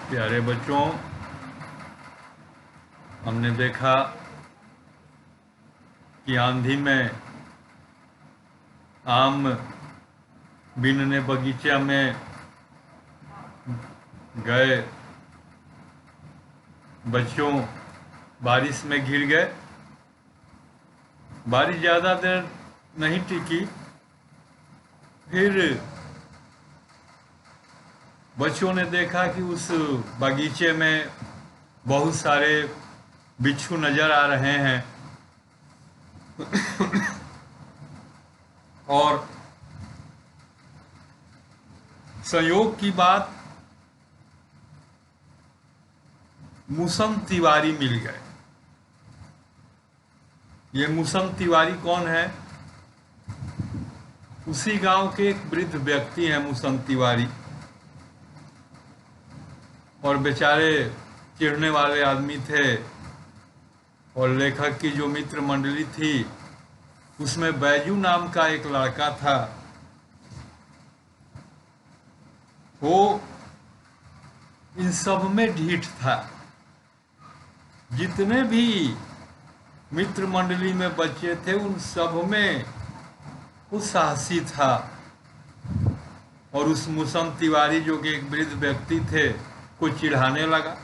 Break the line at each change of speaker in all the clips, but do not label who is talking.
प्यारे बच्चों, हमने देखा कि आंधी में आम बीनने बगीचा में गए बच्चों बारिश में घिर गए। बारिश ज़्यादा देर नहीं टिकी। फिर बच्चों ने देखा कि उस बगीचे में बहुत सारे बिच्छू नजर आ रहे हैं और संयोग की बात, मूसम तिवारी मिल गए। ये मूसम तिवारी कौन है? उसी गांव के एक वृद्ध व्यक्ति हैं मूसम तिवारी, और बेचारे चिढ़ने वाले आदमी थे। और लेखक की जो मित्र मंडली थी उसमें बैजू नाम का एक लड़का था। वो इन सब में ढीठ था। जितने भी मित्र मंडली में बच्चे थे उन सब में वो साहसी था। और उस मूसम तिवारी जो कि एक वृद्ध व्यक्ति थे को चिढ़ाने लगा।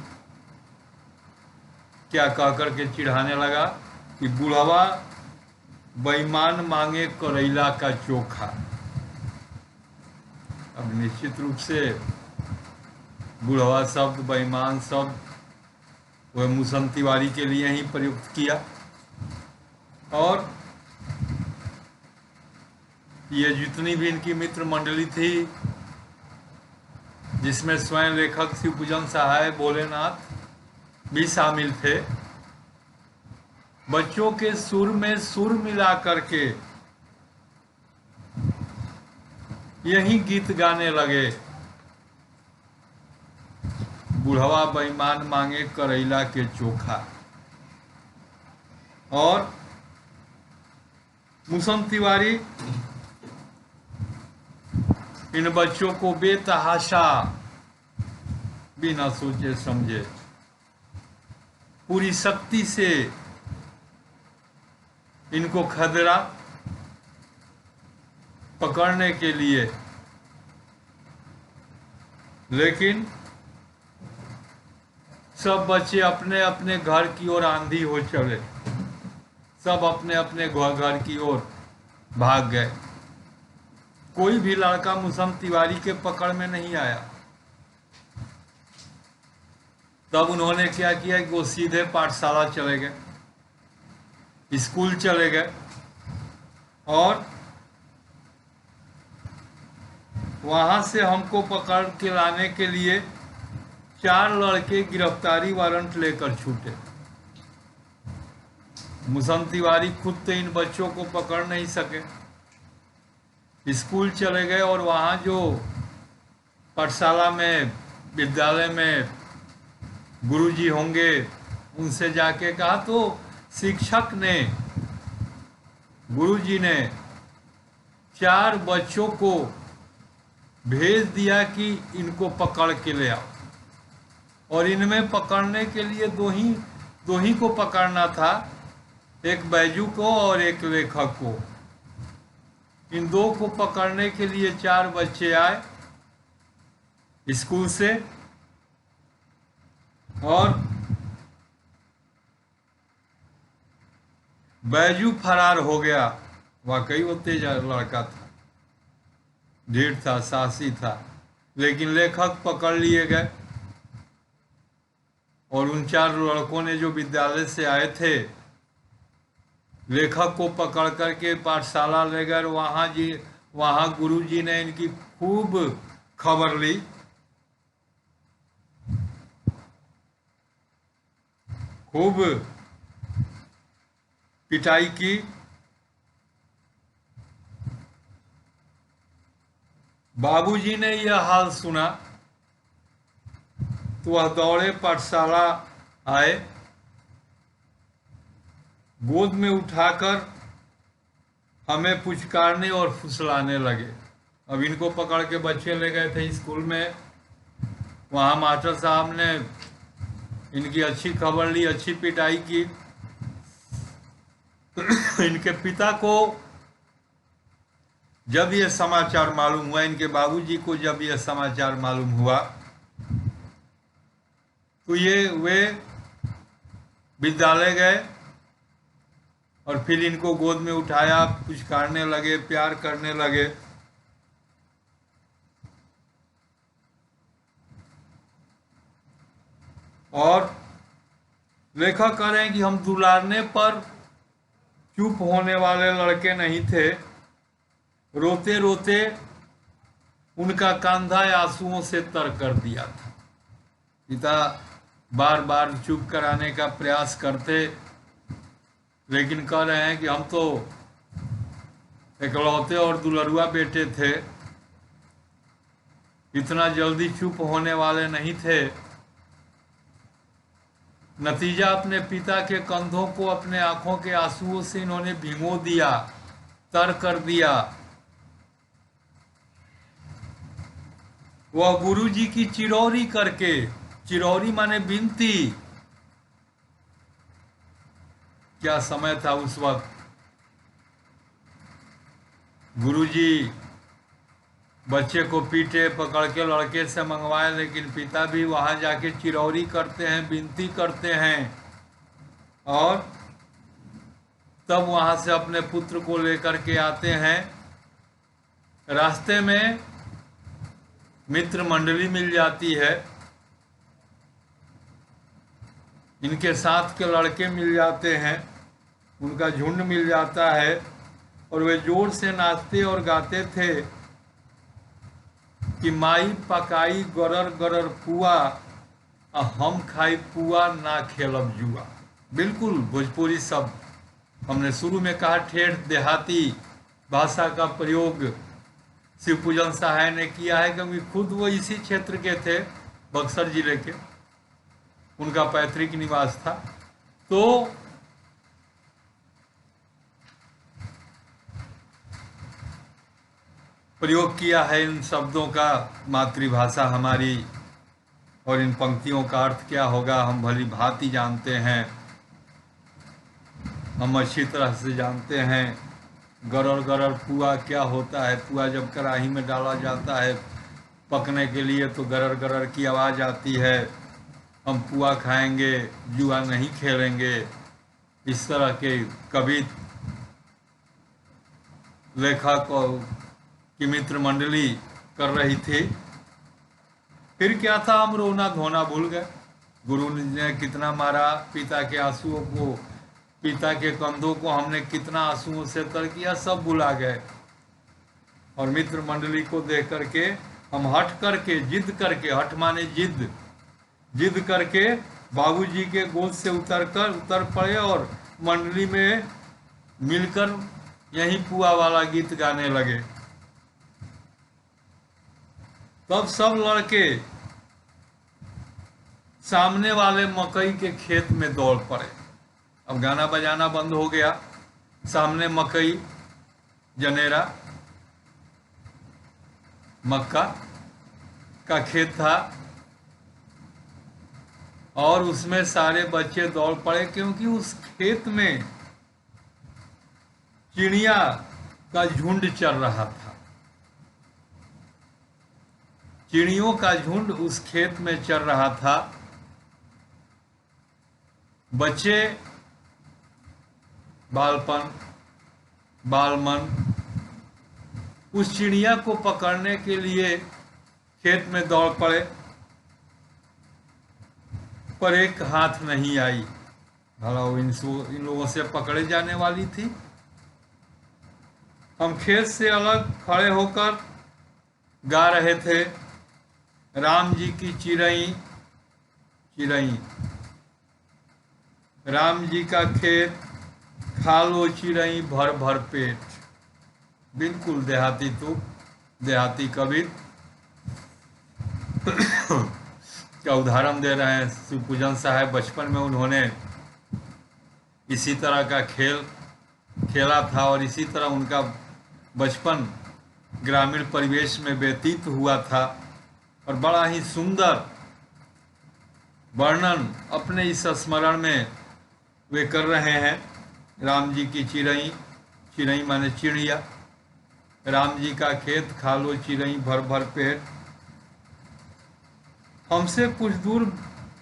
क्या कहकर के चिढ़ाने लगा कि बुढ़वा बेईमान मांगे करैला का चोखा। अब निश्चित रूप से बुढ़वा शब्द, बेईमान शब्द वह मूसम तिवारी के लिए ही प्रयुक्त किया। और ये जितनी भी इनकी मित्र मंडली थी, जिसमें स्वयं लेखक शिवपूजन सहाय भोलेनाथ भी शामिल थे, बच्चों के सुर में सुर मिला करके यही गीत गाने लगे। बुढ़वा बेईमान मांगे करैला के चोखा। और मूसम तिवारी इन बच्चों को बेतहाशा, बिना सोचे समझे, पूरी शक्ति से इनको खदेड़ा पकड़ने के लिए। लेकिन सब बच्चे अपने अपने घर की ओर आंधी हो चले। सब अपने अपने घर की ओर भाग गए। कोई भी लड़का मूसम तिवारी के पकड़ में नहीं आया। तब उन्होंने क्या किया कि वो सीधे पाठशाला चले गए, स्कूल चले गए। और वहां से हमको पकड़ के लाने के लिए 4 लड़के गिरफ्तारी वारंट लेकर छूटे। मूसम तिवारी खुद तो इन बच्चों को पकड़ नहीं सके। स्कूल चले गए और वहाँ जो पाठशाला में, विद्यालय में गुरुजी होंगे, उनसे जाके कहा तो शिक्षक ने, गुरुजी ने 4 बच्चों को भेज दिया कि इनको पकड़ के ले आओ। और इनमें पकड़ने के लिए दो ही को पकड़ना था, एक बैजू को और एक लेखक को। इन 2 को पकड़ने के लिए 4 बच्चे आए स्कूल से। और बैजू फरार हो गया। वाकई वो तेज लड़का था, ढीठ था, साहसी था। लेकिन लेखक पकड़ लिए गए। और उन 4 लड़कों ने जो विद्यालय से आए थे, लेखक को पकड़ करके पाठशाला ले गए। वहाँ गुरुजी ने इनकी खूब खबर ली। खूब पिटाई की। बाबूजी ने यह हाल सुना तो वह दौड़े पाठशाला आए, गोद में उठाकर हमें पुचकारने और फुसलाने लगे। अब इनको पकड़ के बच्चे ले गए थे स्कूल में, वहाँ मास्टर साहब ने इनकी अच्छी खबर ली, अच्छी पिटाई की। इनके पिता को जब ये समाचार मालूम हुआ, इनके बाबूजी को जब ये समाचार मालूम हुआ, तो वे विद्यालय गए और फिर इनको गोद में उठाया, पुचकारने लगे, प्यार करने लगे। और लेखक कह रहे हैं कि हम दुलारने पर चुप होने वाले लड़के नहीं थे। रोते रोते उनका कंधा आंसुओं से तर कर दिया था। पिता बार बार चुप कराने का प्रयास करते, लेकिन कह रहे हैं कि हम तो इकलौते और दुलरुआ बेटे थे, इतना जल्दी चुप होने वाले नहीं थे। नतीजा अपने पिता के कंधों को अपने आंखों के आंसुओं से इन्होंने भिगो दिया, तर कर दिया। वह गुरु जी की चिरौरी करके, चिरौरी माने विनती। क्या समय था उस वक्त। गुरु जी बच्चे को पीटे, पकड़ के लड़के से मंगवाए, लेकिन पिता भी वहां जाके चिरौरी करते हैं, विनती करते हैं, और तब वहां से अपने पुत्र को लेकर के आते हैं। रास्ते में मित्र मंडली मिल जाती है, इनके साथ के लड़के मिल जाते हैं, उनका झुंड मिल जाता है, और वे जोर से नाचते और गाते थे कि माई पकाई गरर गरर पुआ, हम खाई पुआ ना खेलब जुआ। बिल्कुल भोजपुरी शब्द। हमने शुरू में कहा ठेठ देहाती भाषा का प्रयोग शिव पूजन सहाय ने किया है, क्योंकि खुद वो इसी क्षेत्र के थे, बक्सर जिले के, उनका पैतृक निवास था। तो प्रयोग किया है इन शब्दों का, मातृभाषा हमारी, और इन पंक्तियों का अर्थ क्या होगा हम भली भांति जानते हैं, हम अच्छी तरह से जानते हैं। गरर गरर पुआ क्या होता है। पुआ जब कढ़ाई में डाला जाता है पकने के लिए तो गरर गरर की आवाज़ आती है। हम पुआ खाएंगे, जुआ नहीं खेलेंगे, इस तरह के कवि लेखक और की मित्र मंडली कर रही थी। फिर क्या था, हम रोना धोना भूल गए। गुरु ने कितना मारा, पिता के आंसुओं को, पिता के कंधों को हमने कितना आंसुओं से तर किया, सब भुला गए। और मित्र मंडली को देख करके हम हट करके, जिद करके, हट माने जिद, जिद करके बाबूजी के गोद से उतर पड़े और मंडली में मिलकर यही पुआ वाला गीत गाने लगे। तब सब लड़के सामने वाले मकई के खेत में दौड़ पड़े। अब गाना बजाना बंद हो गया, सामने मकई, जनेरा, मक्का का खेत था, और उसमें सारे बच्चे दौड़ पड़े, क्योंकि उस खेत में चिड़िया का झुंड चल रहा था। चिड़ियों का झुंड उस खेत में चल रहा था। बच्चे बालपन, बालमन उस चिड़िया को पकड़ने के लिए खेत में दौड़ पड़े, पर एक हाथ नहीं आई। भला इन लोगों से पकड़े जाने वाली थी। हम खेत से अलग खड़े होकर गा रहे थे, राम जी की चिरई चिरई, राम जी का खेत खा लो चिरई भर भर पेट। बिल्कुल देहाती तू, देहाती कवि का उदाहरण दे रहे हैं। शिवपूजन साहब बचपन में उन्होंने इसी तरह का खेल खेला था, और इसी तरह उनका बचपन ग्रामीण परिवेश में व्यतीत हुआ था, और बड़ा ही सुंदर वर्णन अपने इस स्मरण में वे कर रहे हैं। राम जी की चिड़ई, चिड़ई माने चिड़िया, राम जी का खेत खा लो चिड़ई भर भर पेट। हमसे कुछ दूर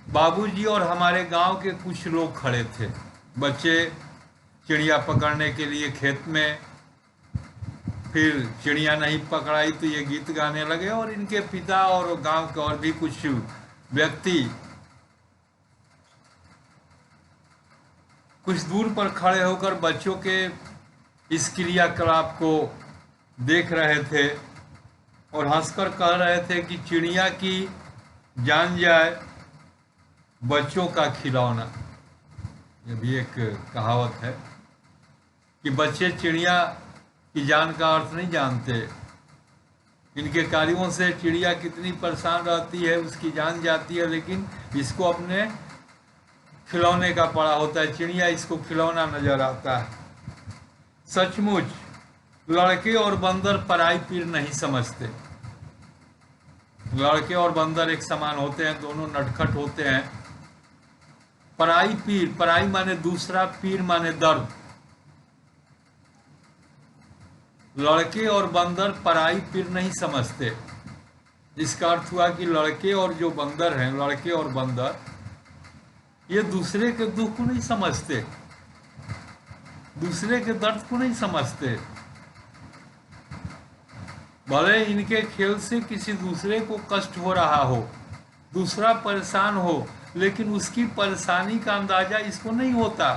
बाबूजी और हमारे गांव के कुछ लोग खड़े थे। बच्चे चिड़िया पकड़ने के लिए खेत में, फिर चिड़िया नहीं पकड़ाई तो ये गीत गाने लगे, और इनके पिता और गांव के और भी कुछ व्यक्ति कुछ दूर पर खड़े होकर बच्चों के इस क्रियाकलाप को देख रहे थे और हंसकर कह रहे थे कि चिड़िया की जान जाए बच्चों का खिलौना। ये भी एक कहावत है कि बच्चे चिड़िया की जान का अर्थ नहीं जानते। इनके कार्यों से चिड़िया कितनी परेशान रहती है उसकी जान जाती है, लेकिन इसको अपने खिलौने का पड़ा होता है। चिड़िया इसको खिलौना नजर आता है। सचमुच लड़के और बंदर पराई पीर नहीं समझते। लड़के और बंदर एक समान होते हैं, दोनों नटखट होते हैं। पराई पीर, पराई माने दूसरा, पीर माने दर्द। लड़के और बंदर पराई पीर नहीं समझते। इसका अर्थ हुआ कि लड़के और जो बंदर हैं, लड़के और बंदर, ये दूसरे के दुख को नहीं समझते, दूसरे के दर्द को नहीं समझते। भले इनके खेल से किसी दूसरे को कष्ट हो रहा हो, दूसरा परेशान हो, लेकिन उसकी परेशानी का अंदाजा इसको नहीं होता।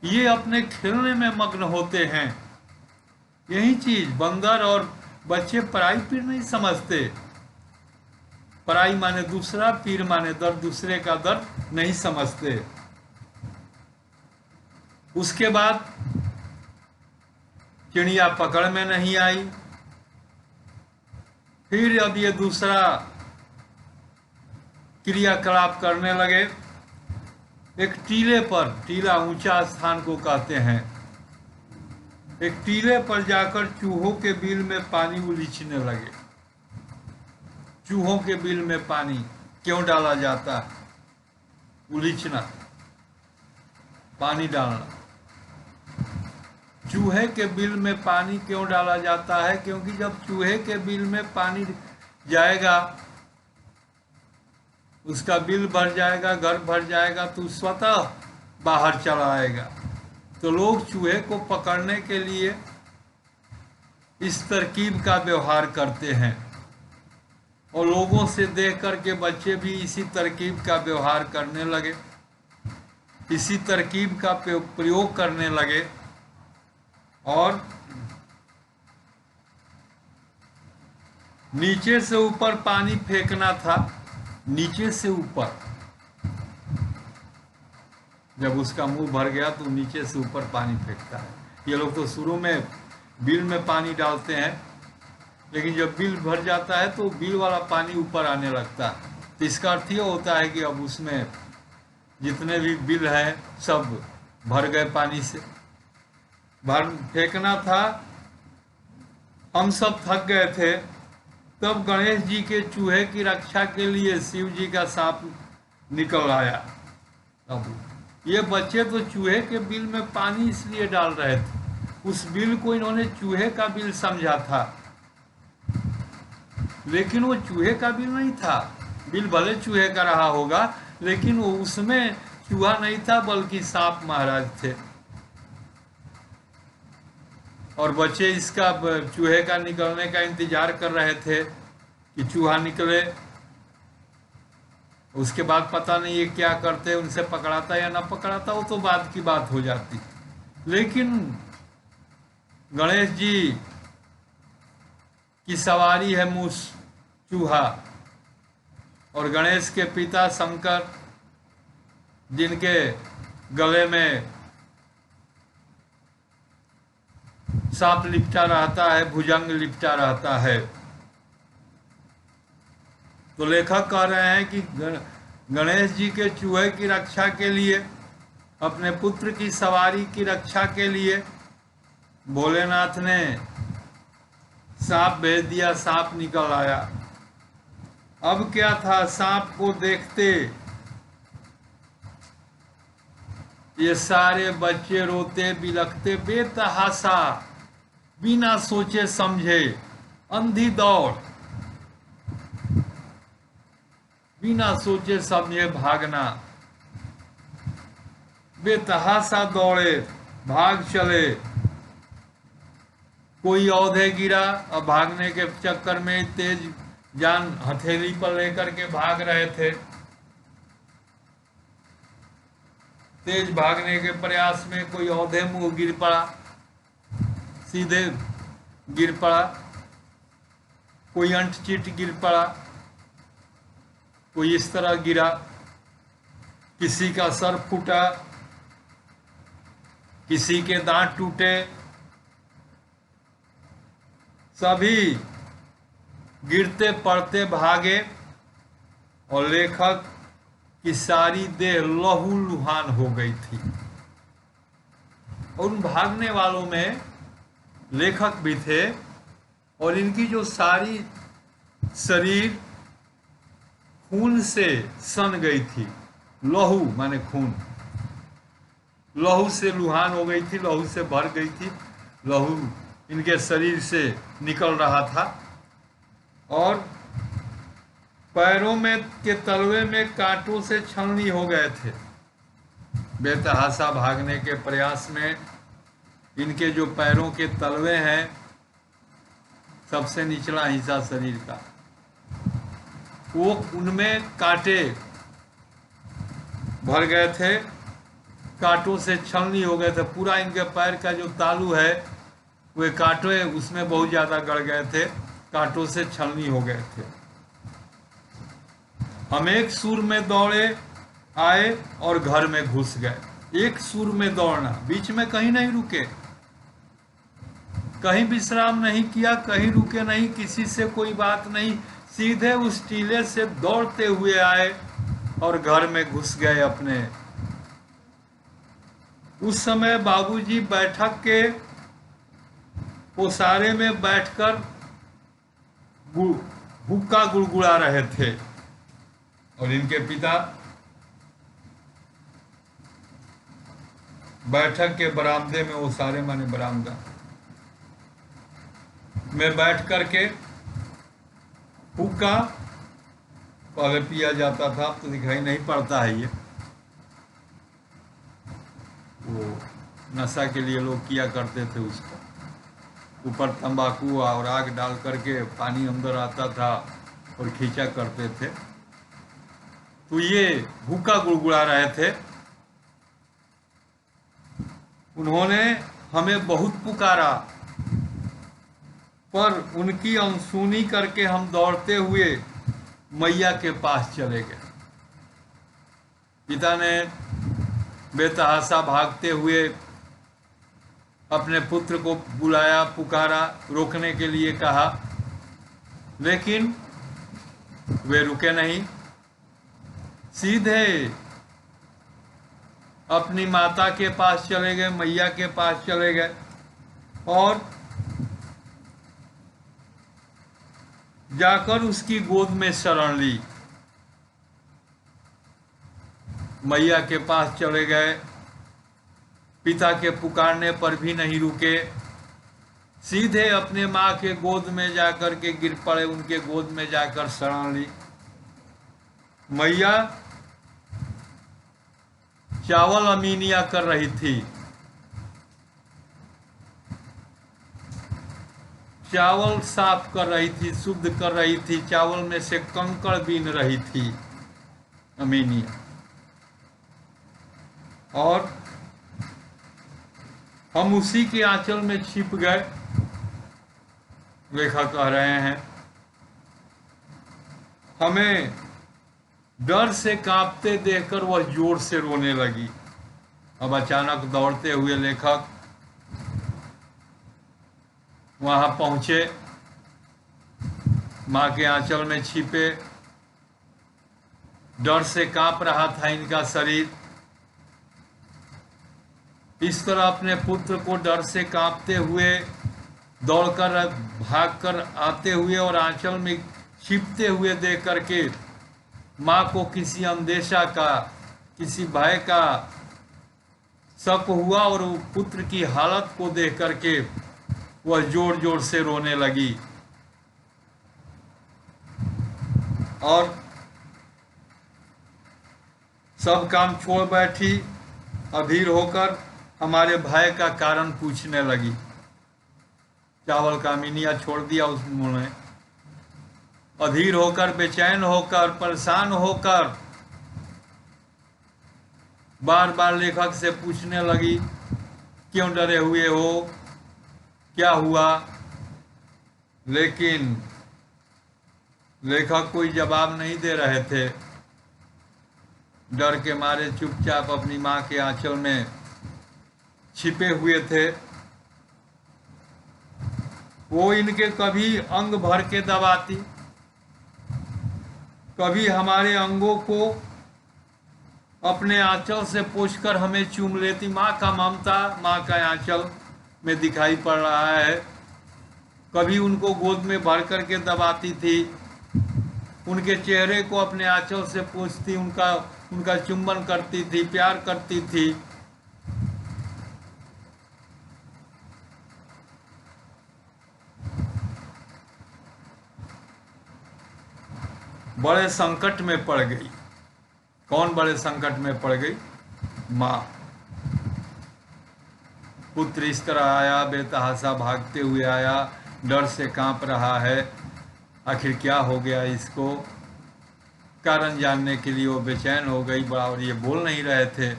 ये अपने खेलने में मग्न होते हैं। यही चीज बंदर और बच्चे पराई पीर नहीं समझते। पराई माने दूसरा, पीर माने दर्द, दूसरे का दर्द नहीं समझते। उसके बाद चिड़िया पकड़ में नहीं आई। फिर अब ये दूसरा क्रियाकलाप करने लगे। एक टीले पर, टीला ऊंचा स्थान को कहते हैं, एक टीले पर जाकर चूहों के बिल में पानी उलीचने लगे। चूहों के बिल में पानी क्यों डाला जाता है? उलीचना, पानी डालना। चूहे के बिल में पानी क्यों डाला जाता है? क्योंकि जब चूहे के बिल में पानी जाएगा, उसका बिल भर जाएगा, घर भर जाएगा, तो स्वतः बाहर चला आएगा। तो लोग चूहे को पकड़ने के लिए इस तरकीब का व्यवहार करते हैं, और लोगों से देख करके बच्चे भी इसी तरकीब का व्यवहार करने लगे, इसी तरकीब का प्रयोग करने लगे। और नीचे से ऊपर पानी फेंकना था, नीचे से ऊपर। जब उसका मुंह भर गया तो नीचे से ऊपर पानी फेंकता है। ये लोग तो शुरू में बिल में पानी डालते हैं, लेकिन जब बिल भर जाता है तो बिल वाला पानी ऊपर आने लगता है। तो इसका अर्थ ये होता है कि अब उसमें जितने भी बिल हैं सब भर गए पानी से। भर फेंकना था। हम सब थक गए थे। तब गणेश जी के चूहे की रक्षा के लिए शिव जी का सांप निकल आया। अब ये बच्चे तो चूहे के बिल में पानी इसलिए डाल रहे थे, उस बिल को इन्होंने चूहे का बिल समझा था, लेकिन वो चूहे का बिल नहीं था। बिल भले चूहे का रहा होगा, लेकिन वो उसमें चूहा नहीं था, बल्कि सांप महाराज थे। और बच्चे इसका, चूहे का निकलने का इंतजार कर रहे थे कि चूहा निकले। उसके बाद पता नहीं ये क्या करते, उनसे पकड़ाता या ना पकड़ाता, वो तो बाद की बात हो जाती। लेकिन गणेश जी की सवारी है मूस, चूहा, और गणेश के पिता शंकर, जिनके गले में सांप लिपटा रहता है, भुजंग लिपटा रहता है। तो लेखक कह रहे हैं कि गणेश जी के चूहे की रक्षा के लिए, अपने पुत्र की सवारी की रक्षा के लिए भोलेनाथ ने सांप भेज दिया। सांप निकल आया। अब क्या था, सांप को देखते ये सारे बच्चे रोते बिलखते बेतहाशा, बिना सोचे समझे अंधी दौड़, बिना सोचे समझे भागना, बेतहाशा दौड़े, भाग चले। कोई औधे गिरा और भागने के चक्कर में तेज जान हथेली पर लेकर के भाग रहे थे। तेज भागने के प्रयास में कोई औधे मुंह गिर पड़ा, सीधे गिर पड़ा, कोई अंट चिट गिर पड़ा, कोई इस तरह गिरा, किसी का सर फूटा, किसी के दांत टूटे। सभी गिरते पड़ते भागे और लेखक की सारी देह लहूलुहान हो गई थी। और उन भागने वालों में लेखक भी थे और इनकी जो सारी शरीर खून से सन गई थी। लहू माने खून, लहू से लुहान हो गई थी, लहू से भर गई थी, लहू इनके शरीर से निकल रहा था। और पैरों में के तलवे में कांटों से छलनी हो गए थे। बेतहाशा भागने के प्रयास में इनके जो पैरों के तलवे हैं, सबसे निचला हिस्सा शरीर का, वो उनमें कांटे भर गए थे, कांटों से छलनी हो गए थे। पूरा इनके पैर का जो तालू है वे कांटे उसमें बहुत ज्यादा गड़ गए थे, कांटों से छलनी हो गए थे। हम एक सुर में दौड़े आए और घर में घुस गए। एक सुर में दौड़ना, बीच में कहीं नहीं रुके, कहीं विश्राम नहीं किया, कहीं रुके नहीं, किसी से कोई बात नहीं, सीधे उस टीले से दौड़ते हुए आए और घर में घुस गए अपने। उस समय बाबूजी बैठक के ओसारे में बैठकर हुक्का गुड़गुड़ा रहे थे और इनके पिता बैठक के बरामदे में, ओसारे माने बरामदा में बैठ करके हुक्का पहले पिया जाता था, अब तो दिखाई नहीं पड़ता है। ये वो नशा के लिए लोग किया करते थे उसको, ऊपर तंबाकू और आग डाल करके पानी अंदर आता था और खींचा करते थे। तो ये हुक्का गुड़गुड़ा रहे थे। उन्होंने हमें बहुत पुकारा, पर उनकी अनसुनी करके हम दौड़ते हुए मैया के पास चले गए। पिता ने बेतहाशा भागते हुए अपने पुत्र को बुलाया, पुकारा, रोकने के लिए कहा, लेकिन वे रुके नहीं, सीधे अपनी माता के पास चले गए, मैया के पास चले गए और जाकर उसकी गोद में शरण ली। मैया के पास चले गए, पिता के पुकारने पर भी नहीं रुके, सीधे अपने माँ के गोद में जाकर के गिर पड़े, उनके गोद में जाकर शरण ली। मैया चावल अमीनिया कर रही थी, चावल साफ कर रही थी, शुद्ध कर रही थी, चावल में से कंकड़ बीन रही थी अमीनिया। और हम उसी के आंचल में छिप गए। लेखक कह रहे हैं, हमें डर से कांपते देखकर वह जोर से रोने लगी। अब अचानक दौड़ते हुए लेखक वहां पहुंचे, मां के आंचल में छिपे, डर से कांप रहा था इनका शरीर। इस तरह अपने पुत्र को डर से कांपते हुए दौड़कर भागकर आते हुए और आंचल में छिपते हुए देख करके माँ को किसी अंदेशा का, किसी भय का शक हुआ और वो पुत्र की हालत को देख करके वह जोर जोर से रोने लगी और सब काम छोड़ बैठी, अधीर होकर हमारे भय का कारण पूछने लगी। चावल का मिनिया छोड़ दिया उसने, अधीर होकर, बेचैन होकर, परेशान होकर बार बार लेखक से पूछने लगी, क्यों डरे हुए हो, क्या हुआ? लेकिन लेखक कोई जवाब नहीं दे रहे थे। डर के मारे चुपचाप अपनी माँ के आंचल में छिपे हुए थे। वो इनके कभी अंग भर के दबाती, कभी हमारे अंगों को अपने आंचल से पोंछकर हमें चूम लेती। माँ का ममता माँ का आंचल में दिखाई पड़ रहा है। कभी उनको गोद में भर करके दबाती थी, उनके चेहरे को अपने आंचल से पोंछती, उनका चुंबन करती थी, प्यार करती थी। बड़े संकट में पड़ गई। कौन बड़े संकट में पड़ गई? माँ। पुत्र इस तरह आया, बेतहाशा भागते हुए आया, डर से कांप रहा है। आखिर क्या हो गया इसको? कारण जानने के लिए वो बेचैन हो गई बड़ा, और ये बोल नहीं रहे थे,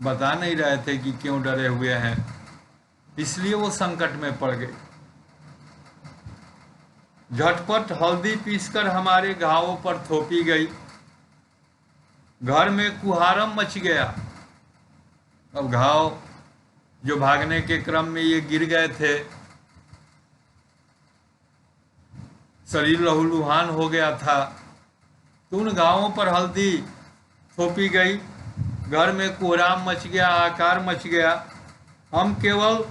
बता नहीं रहे थे कि क्यों डरे हुए हैं, इसलिए वो संकट में पड़ गई। झटपट हल्दी पीसकर हमारे घावों पर थोपी गई। घर में कुहारम मच गया। अब घाव जो भागने के क्रम में ये गिर गए थे, शरीर लहूलुहान हो गया था, तो उन घावों पर हल्दी थोपी गई। घर में कोहराम मच गया, आकार मच गया। हम केवल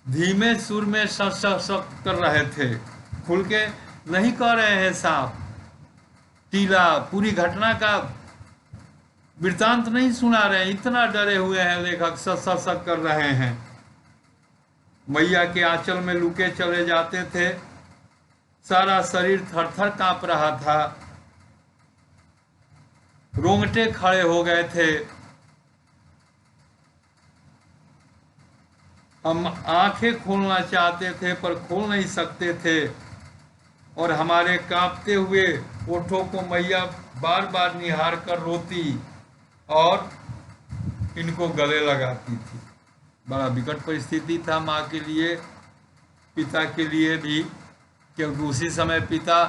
धीमे सुर में सक कर रहे थे, खुल के नहीं कह रहे हैं साफ टीला, पूरी घटना का वृत्तांत नहीं सुना रहे हैं। इतना डरे हुए हैं लेखक, सक कर रहे हैं। मैया के आंचल में लुके चले जाते थे। सारा शरीर थर थर कांप रहा था, रोंगटे खड़े हो गए थे। हम आंखें खोलना चाहते थे पर खोल नहीं सकते थे, और हमारे कांपते हुए ओठों को मैया बार बार निहार कर रोती और इनको गले लगाती थी। बड़ा विकट परिस्थिति था माँ के लिए, पिता के लिए भी, क्योंकि उसी समय पिता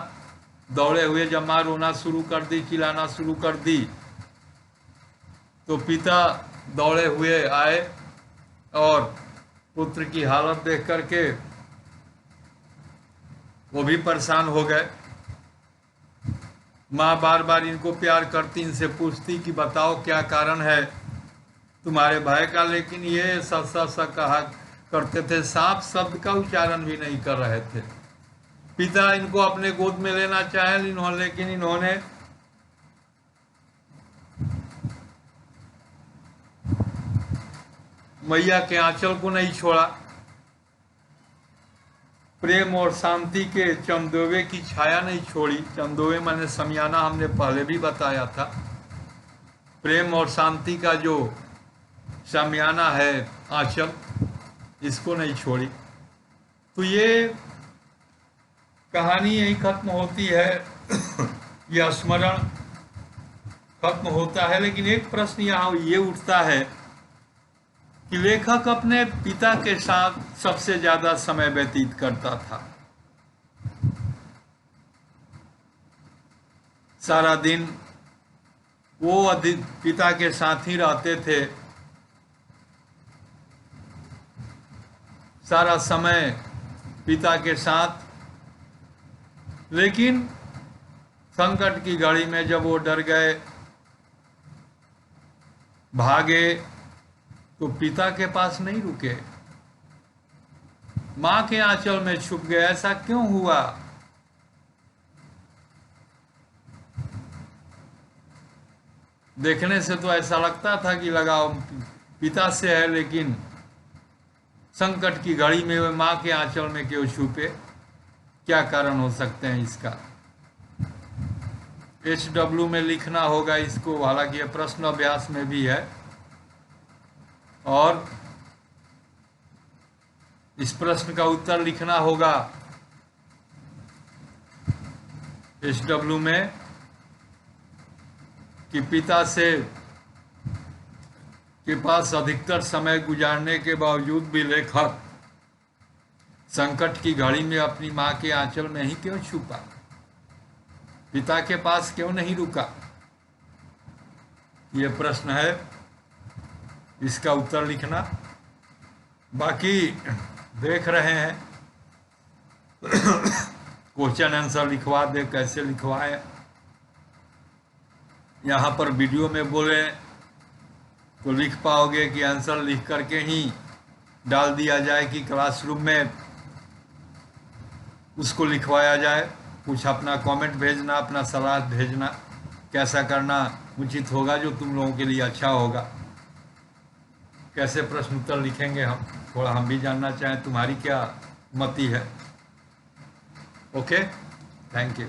दौड़े हुए, जब माँ रोना शुरू कर दी, चिल्लाना शुरू कर दी, तो पिता दौड़े हुए आए और पुत्र की हालत देख करके वो भी परेशान हो गए। माँ बार बार इनको प्यार करती, इनसे पूछती कि बताओ क्या कारण है तुम्हारे भाई का, लेकिन ये सब कहा करते थे, साफ शब्द का उच्चारण भी नहीं कर रहे थे। पिता इनको अपने गोद में लेना चाहे, लेकिन इन्होंने मैया के आंचल को नहीं छोड़ा। प्रेम और शांति के चमदोवे की छाया नहीं छोड़ी। चमदोवे माने समियाना, हमने पहले भी बताया था। प्रेम और शांति का जो समियाना है आंचल, इसको नहीं छोड़ी। तो ये कहानी यही खत्म होती है, यह स्मरण खत्म होता है। लेकिन एक प्रश्न यहाँ ये उठता है कि लेखक अपने पिता के साथ सबसे ज्यादा समय व्यतीत करता था। सारा दिन वो पिता के साथ ही रहते थे, सारा समय पिता के साथ। लेकिन संकट की घड़ी में जब वो डर गए, भागे, तो पिता के पास नहीं रुके, मां के आंचल में छुप गए। ऐसा क्यों हुआ? देखने से तो ऐसा लगता था कि लगाओ पिता से है, लेकिन संकट की घड़ी में वह माँ के आंचल में क्यों छुपे? क्या कारण हो सकते हैं इसका? HW में लिखना होगा इसको, हालांकि यह प्रश्न अभ्यास में भी है, और इस प्रश्न का उत्तर लिखना होगा HW में कि पिता से के पास अधिकतर समय गुजारने के बावजूद भी लेखक संकट की घड़ी में अपनी मां के आंचल में ही क्यों छुपा? पिता के पास क्यों नहीं रुका? ये प्रश्न है, इसका उत्तर लिखना। बाकी देख रहे हैं क्वेश्चन आंसर लिखवा दे, कैसे लिखवाएं। यहाँ पर वीडियो में बोले तो लिख पाओगे कि आंसर लिख करके ही डाल दिया जाए कि क्लासरूम में उसको लिखवाया जाए। कुछ अपना कमेंट भेजना, अपना सलाह भेजना, कैसा करना उचित होगा, जो तुम लोगों के लिए अच्छा होगा। कैसे प्रश्न उत्तर लिखेंगे हम, थोड़ा हम भी जानना चाहें तुम्हारी क्या मति है। Okay, thank you.